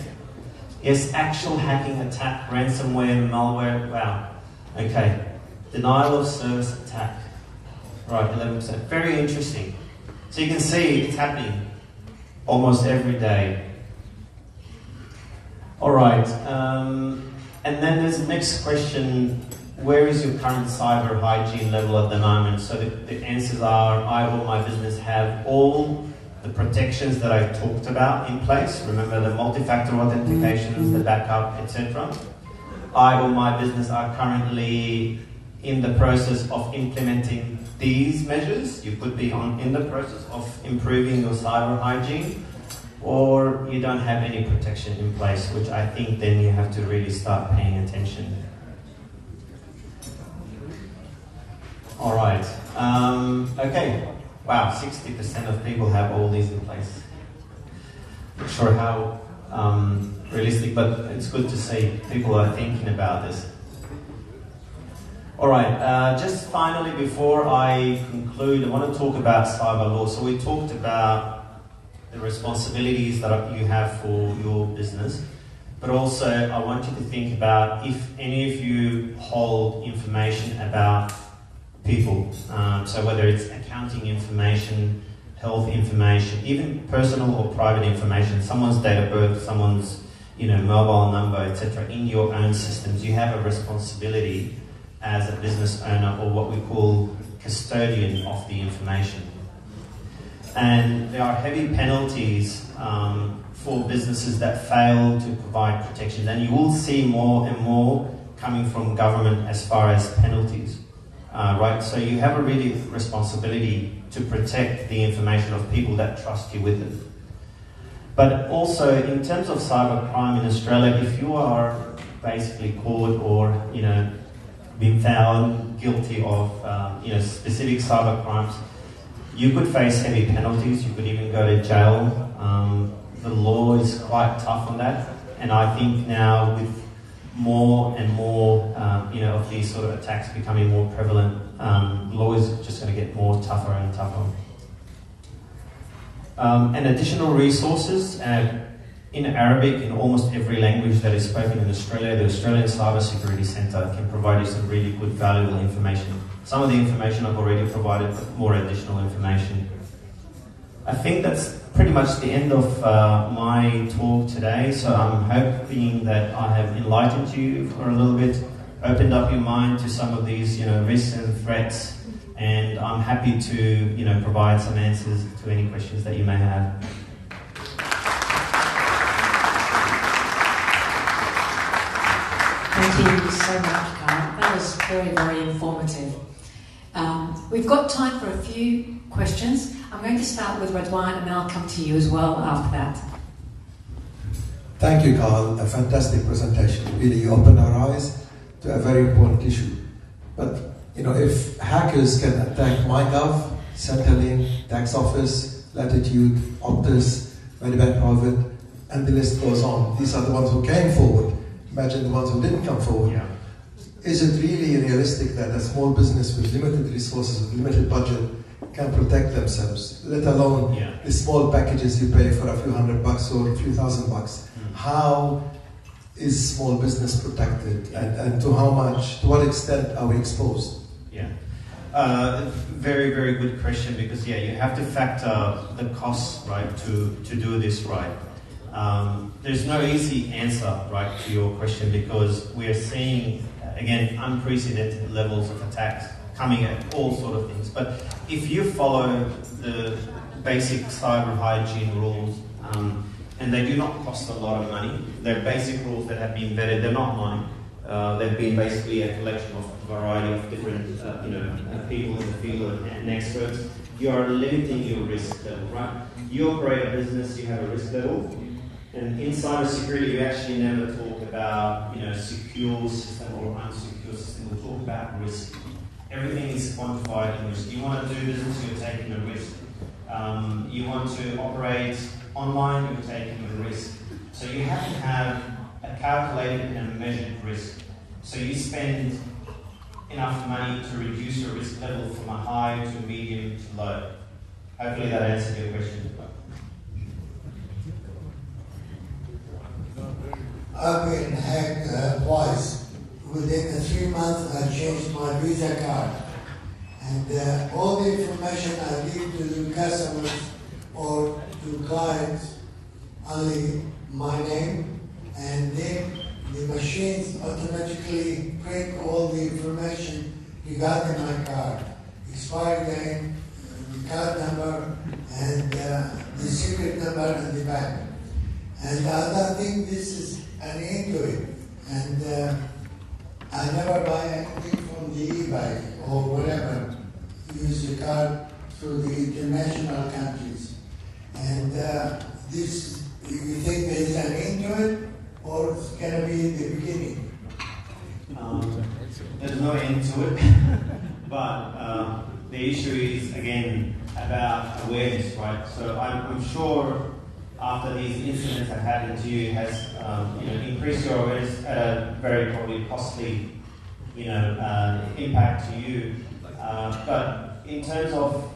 Yes, actual hacking attack, ransomware, malware, wow. Okay. Denial of service attack. Right, 11%. Very interesting. So you can see it's happening almost every day. Alright, and then there's the next question, where is your current cyber hygiene level at the moment? So the answers are, I or my business have all the protections that I talked about in place. Remember the multi-factor authentications, the backup, etc. I or my business are currently in the process of implementing these measures. You could be in the process of improving your cyber hygiene, or you don't have any protection in place, which I think then you have to really start paying attention. All right. Okay. Wow, 60% of people have all these in place. Not sure how realistic, but it's good to see people are thinking about this. Alright, just finally before I conclude, I want to talk about cyber law. So we talked about the responsibilities that you have for your business, but also I want you to think about if any of you hold information about people. So whether it's accounting information, health information, even personal or private information, someone's date of birth, someone's mobile number, etc. in your own systems, you have a responsibility as a business owner, or what we call custodian of the information. And there are heavy penalties for businesses that fail to provide protection, and you will see more and more coming from government as far as penalties. Right, so you have a really responsibility to protect the information of people that trust you with it. But also, in terms of cybercrime in Australia, if you are basically caught or been found guilty of specific cyber crimes, you could face heavy penalties. You could even go to jail. The law is quite tough on that, and I think now with more and more of these sort of attacks becoming more prevalent, law is just going to get more tougher and tougher. And additional resources in Arabic, in almost every language that is spoken in Australia, the Australian Cyber Security Centre can provide you some really good, valuable information. Some of the information I've already provided, but more additional information. I think that's pretty much the end of my talk today, so I'm hoping that I have enlightened you for a little bit, opened up your mind to some of these risks and threats, and I'm happy to provide some answers to any questions that you may have. Thank you so much, Carl. That was very, very informative. We've got time for a few questions. I'm going to start with Radwan, and then I'll come to you as well after that. Thank you, Carl. A fantastic presentation. Really, you opened our eyes to a very important issue. But, if hackers can attack MyGov, Centrelink, Tax Office, Latitude, Optus, Medibank Private, and the list goes on. These are the ones who came forward. Imagine the ones who didn't come forward. Yeah. Is it really realistic that a small business with limited resources, with limited budget, can protect themselves, let alone the small packages you pay for a few $100 or a few $1,000? How is small business protected, and to how much, to what extent are we exposed? Very, very good question, because you have to factor the costs, right, to do this right. There's no easy answer, right, to your question, because we're seeing, again, unprecedented levels of attacks coming at all sort of things. But if you follow the basic cyber hygiene rules, and they do not cost a lot of money, they're basic rules that have been vetted, they're not mine. They've been basically a collection of a variety of different people in the field and experts. You are limiting your risk level, right? You operate a business, you have a risk level, and in cybersecurity, we actually never talk about secure system or unsecure system. We talk about risk. Everything is quantified in risk. You want to do business, you're taking a risk. You want to operate online, you're taking a risk. So you have to have a calculated and measured risk. So you spend enough money to reduce your risk level from a high to medium to low. Hopefully that answered your question. I've been hacked twice. Within the 3 months, I changed my Visa card. And all the information I give to the customers or to clients, only my name, and then the machines automatically print all the information regarding my card. Expiry date, the card number, and the secret number and the bank. And I don't think this is an end to it. And I never buy anything from the eBay or whatever. Use the card through the international countries. And this, you think there is an end to it, or it's going to be the beginning? There's no end to it, but the issue is, again, about awareness, right? So I'm sure after these incidents have happened to you has increased your awareness at a very probably costly impact to you. But in terms of,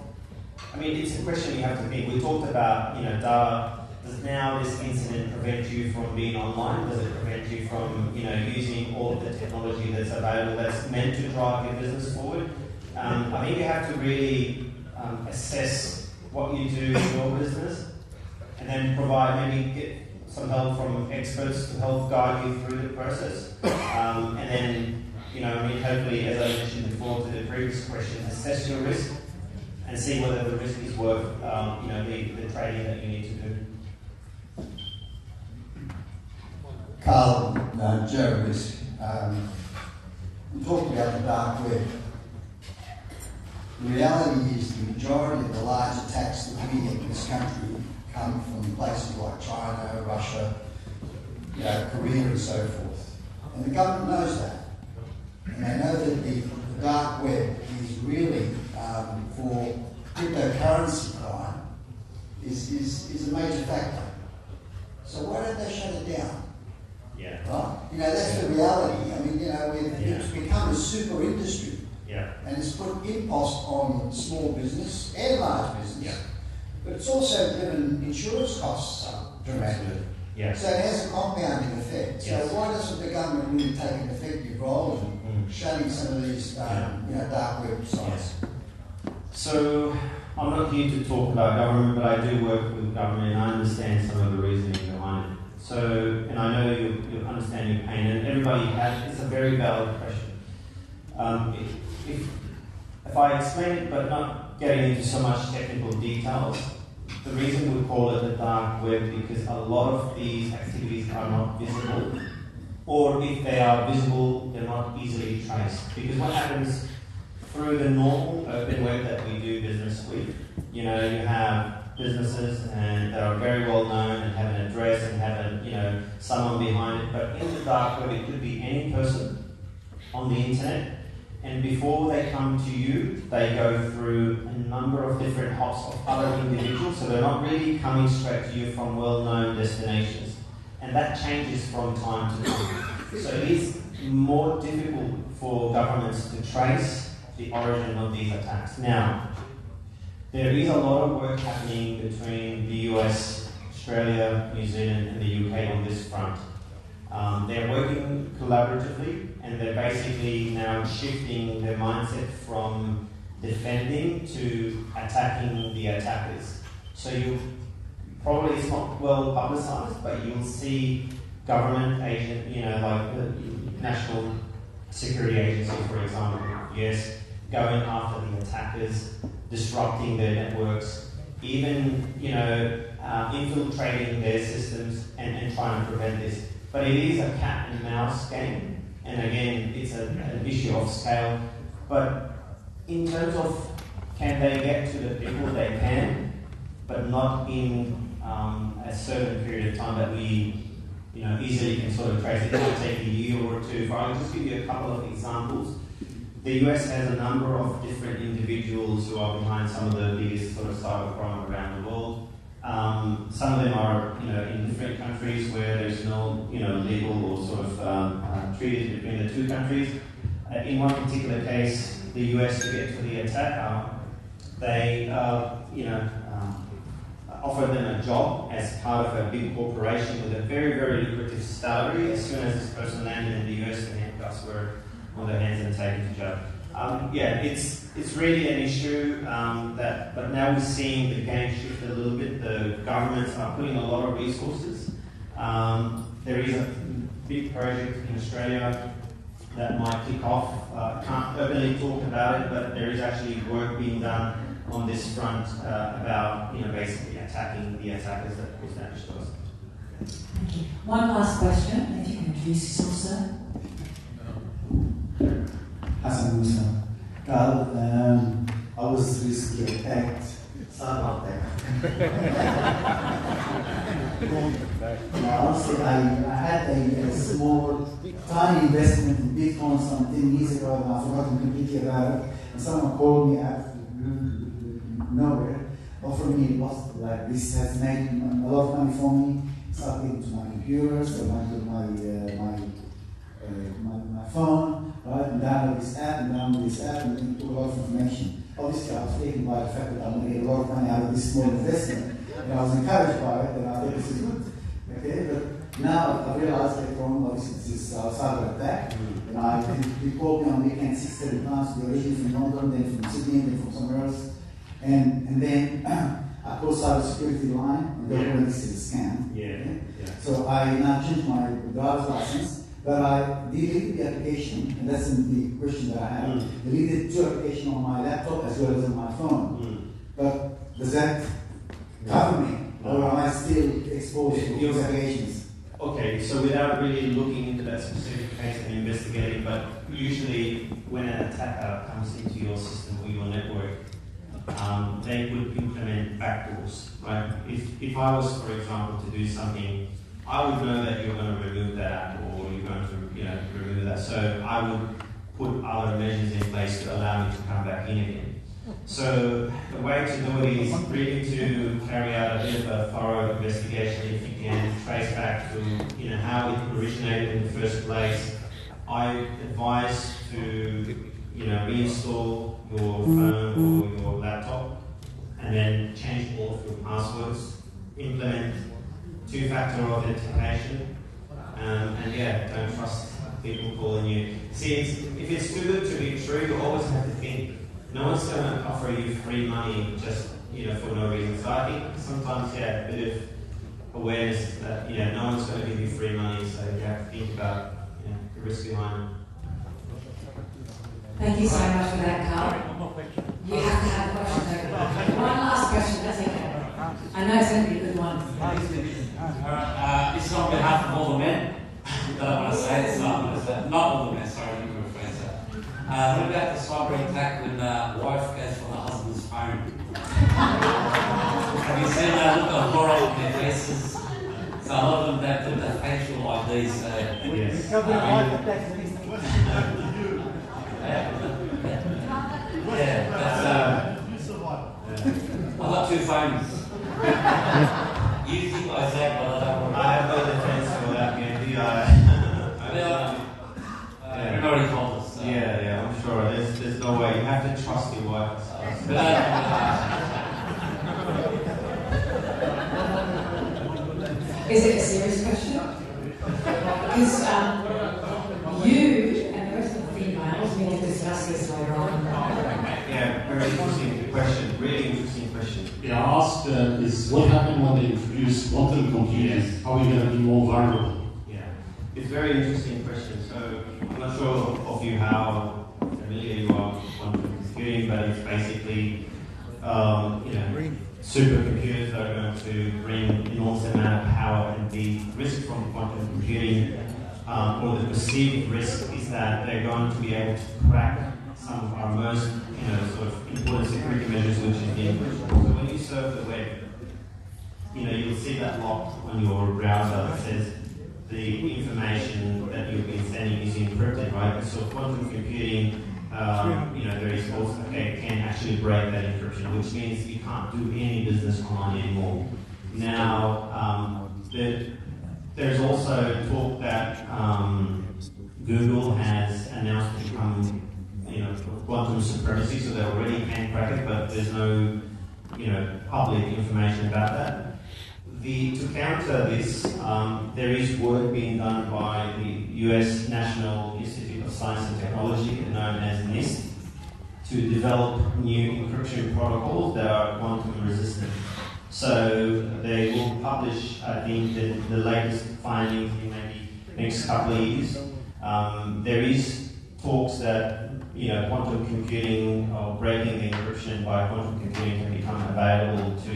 it's a question you have to think. We talked about data. Does now this incident prevent you from being online? Does it prevent you from using all of the technology that's available that's meant to drive your business forward? I think you have to really assess what you do in your business, and then get some help from experts to help guide you through the process. And then, hopefully, as I mentioned before to the previous question, assess your risk and see whether the risk is worth, the trading that you need to do. Carl, Joe Risk. We talked about the dark web. The reality is the majority of the large attacks that we get in this country come from places like China, Russia, Korea and so forth. And the government knows that. And they know that the dark web is really, for cryptocurrency crime, is a major factor. So why don't they shut it down? Yeah. Right? That's the reality. It's become a super industry. Yeah. And it's put impost on small business and large business. Yeah. But it's also driven insurance costs up dramatically. Yeah. So it has a compounding effect. Yes. So why doesn't the government really take an effective role in shutting some of these dark websites? Yes. So I'm not here to talk about government, but I do work with government and I understand some of the reasoning behind it. So, and I know you understand your pain, and everybody it's a very valid question. If I explain it, but not getting into so much technical details, the reason we call it the dark web because a lot of these activities are not visible, or if they are visible, they're not easily traced. Because what happens through the normal open web that we do business with, you have businesses and that are very well known and have an address and have someone behind it. But in the dark web, it could be any person on the internet. And before they come to you, they go through a number of different hops of other individuals. So they're not really coming straight to you from well-known destinations. And that changes from time to time. So it is more difficult for governments to trace the origin of these attacks. Now, there is a lot of work happening between the US, Australia, New Zealand and the UK on this front. They're working collaboratively and they're basically now shifting their mindset from defending to attacking the attackers. So you probably it's not well publicised, but you'll see government agent, like the National Security Agency, for example, yes, going after the attackers, disrupting their networks, even, infiltrating their systems and trying to prevent this. But it is a cat and mouse game, and again, it's an issue of scale. But in terms of can they get to the people, they can, but not in a certain period of time that we, easily can sort of trace. It might take a year or two. If I can just give you a couple of examples. The US has a number of different individuals who are behind some of the biggest sort of cybercrime around the world. Some of them are, in different countries where there's no, legal or sort of treaties between the two countries. In one particular case, the US, to get to the attacker, they, offered them a job as part of a big corporation with a very, very lucrative salary. As soon as this person landed in the US, the handcuffs were on their hands and taken to jail. It's really an issue but now we're seeing the game shift a little bit. The governments are putting a lot of resources. There is a big project in Australia that might kick off. I can't openly talk about it, but there is actually work being done on this front about basically attacking the attackers that cause damage to us. Thank you. One last question, if you can introduce yourself, sir. Hassan Musa. Carl, I was recently attacked. Sorry about that. Honestly, I had a small, tiny investment in Bitcoin some 10 years ago, and I've forgotten completely about it. And someone called me out of nowhere, offering me this has made a lot of money for me. Started into my computers, I went to my phone, right, and download this app, and then took a lot of information. Obviously, I was taken by the fact that I'm going to get a lot of money out of this small investment, and I was encouraged by it, and I thought this is good. Okay, but now I realized that obviously this is a cyber attack, and he called me on weekend 6-7 times, the originally from London, then from Sydney, then from somewhere else, and then I called cyber security line, and they told me this is a scam. Okay? So I now changed my driver's license. But I deleted the application, and that's the question that I have. Deleted 2 applications on my laptop as well as on my phone. But does that cover me, or am I still exposed to those applications? Okay, so without really looking into that specific case and investigating, but usually when an attacker comes into your system or your network, they would implement backdoors, right? If I was, for example, to do something, I would know that you're going to remove that app or you're going to remove that. So I would put other measures in place to allow me to come back in again. So the way to do it is really to carry out a bit of a thorough investigation if you can, trace back to how it originated in the first place. I advise to reinstall your phone or your laptop and then change all of your passwords, implement 2-factor authentication, and don't trust people calling you. See, if it's too good to be true, you always have to think, no one's going to offer you free money just for no reason. So I think sometimes, a bit of awareness that no one's going to give you free money, so you have to think about the risk behind it. Thank you so much for that, Carl. You have to have questions. One last question, that's okay. I know it's going to be a good one. This is on behalf of all the men. I don't want to say it, so I'm going to say not all the men, sorry, I didn't rephrase that. What about the cyber attack when the wife goes for the husband's phone? Have you seen that look of horror on their faces? So a lot of them don't do the facial IDs, so... Yes. I've got 2 phones. You think I said, but I don't want to. I have no defense for that, Andy. Everybody told us. So. Yeah, I'm sure. There's no way. You have to trust your wife. Is it a serious question? Because you and the rest of the females need to discuss this later on. Yeah, very interesting question. really interesting question. Yeah, I asked is what happened when they introduced quantum computing? Yes. How are we going to be more vulnerable? Yeah, it's a very interesting question. So I'm not sure of you how familiar you are with quantum computing, but it's basically supercomputers that are going to bring enormous amount of power, and the risk from quantum computing, or the perceived risk, is that they're going to be able to crack some of our most sort of important security measures, which is the encryption. So when you surf the web, you'll see that lock on your browser that says the information that you've been sending is encrypted, right? So quantum computing, there is also can actually break that encryption, which means you can't do any business online anymore. Now, there's also talk that Google has announced to become quantum supremacy, so they already can crack it, but there's no public information about that. To counter this, there is work being done by the US National Institute of Science and Technology, known as NIST, to develop new encryption protocols that are quantum resistant. So they will publish, I think, the latest findings in maybe next couple of years. There is talks that quantum computing or breaking the encryption by quantum computing can become available to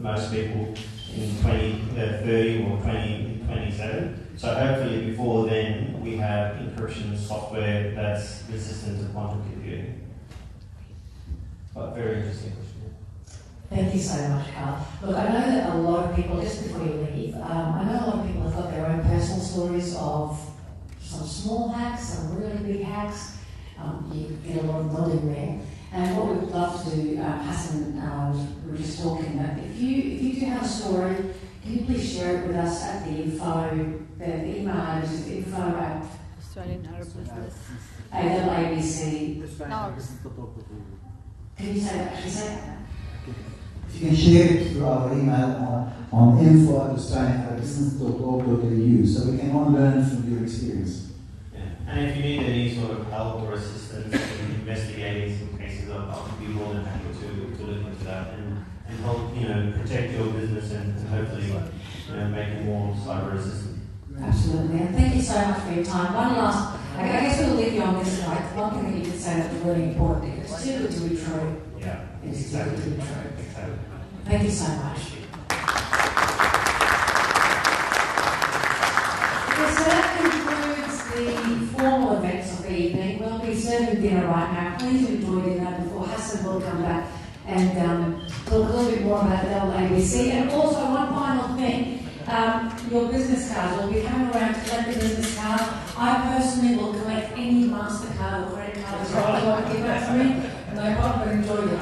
most people in 2030 or 2027. So hopefully before then we have encryption software that's resistant to quantum computing. But very interesting question. Thank you so much, Carl. Look, I know that a lot of people, just before you leave, I know a lot of people have got their own personal stories of some small hacks, some really big hacks. You get a lot of nodding there. And what we'd love to do, Hassan, we were just talking that if you do have a story, can you please share it with us at the info, the email address is info@ Australian Arab Business. AABC. No. Can you say that? Can you say that? You can share it through our email on info@australianarabbusiness.org.au, so we can all learn from your experience. Yeah. And if you need any sort of help or assistance in investigating some cases, I'll be more than happy to look into that and help protect your business and hopefully make it more cyber resistant. Absolutely, and thank you so much for your time. One last, I guess we'll leave you on this note. One thing that you could say that was really important, it's too good to be true. Yeah, It's exactly. too good to be true. Exactly. Thank you so much. Okay, so that concludes the formal events of the evening. We'll be serving dinner right now. Please enjoy dinner before Hassan will come back and talk a little bit more about the AABC. And also, one final thing. Your business cards will be coming around to collect the business card. I personally will collect any MasterCard or credit card as well. You want to give that to me? No problem, enjoy your